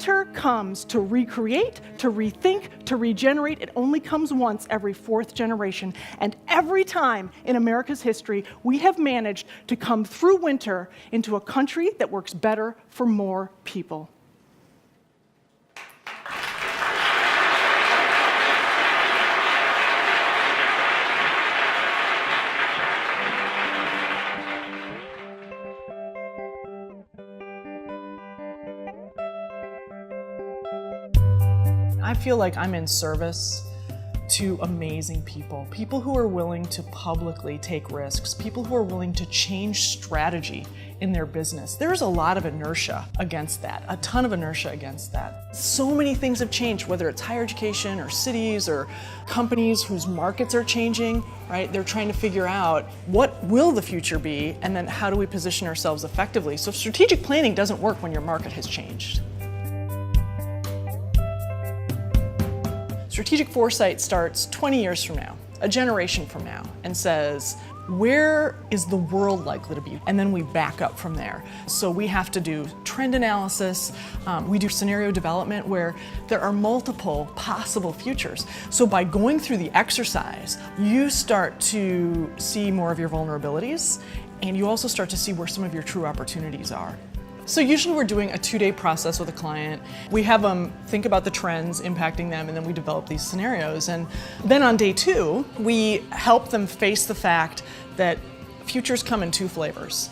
winter comes to recreate, to rethink, to regenerate. It only comes once every fourth generation. And every time in America's history, we have managed to come through winter into a country that works better for more people. I feel like I'm in service to amazing people, people who are willing to publicly take risks, people who are willing to change strategy in their business. There's a lot of inertia against that, a ton of inertia against that. So many things have changed, whether it's higher education or cities or companies whose markets are changing, right? They're trying to figure out what will the future be, and then how do we position ourselves effectively? So strategic planning doesn't work when your market has changed. Strategic foresight starts 20 years from now, a generation from now, and says, where is the world likely to be? And then we back up from there. So we have to do trend analysis, we do scenario development where there are multiple possible futures. So by going through the exercise, you start to see more of your vulnerabilities, and you also start to see where some of your true opportunities are. So usually we're doing a 2-day process with a client. We have them think about the trends impacting them, and then we develop these scenarios. And then on day 2, we help them face the fact that futures come in 2 flavors.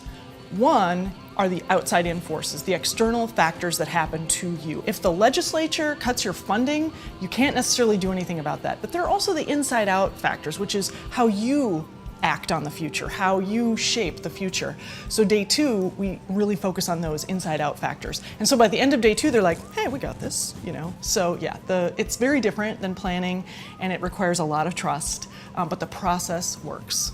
One are the outside-in forces, the external factors that happen to you. If the legislature cuts your funding, you can't necessarily do anything about that. But there are also the inside-out factors, which is how you act on the future, how you shape the future. So day 2, we really focus on those inside-out factors. And so by the end of day 2, they're like, hey, we got this, you know? So yeah, it's very different than planning, and it requires a lot of trust, but the process works.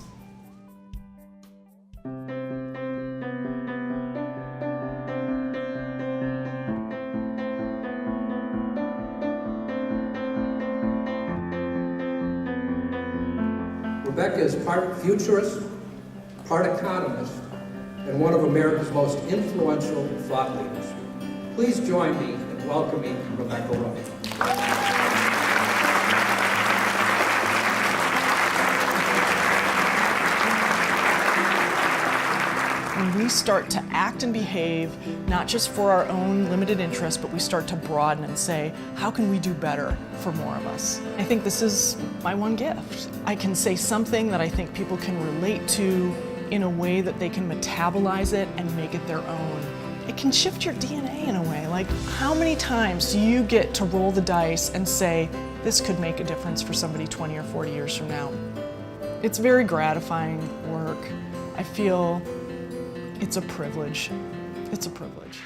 Rebecca is part futurist, part economist, and one of America's most influential thought leaders. Please join me in welcoming Rebecca Wright. When we start to act and behave, not just for our own limited interest, but we start to broaden and say, how can we do better for more of us? I think this is my one gift. I can say something that I think people can relate to in a way that they can metabolize it and make it their own. It can shift your DNA in a way. Like, how many times do you get to roll the dice and say, this could make a difference for somebody 20 or 40 years from now? It's very gratifying work. I feel it's a privilege. It's a privilege.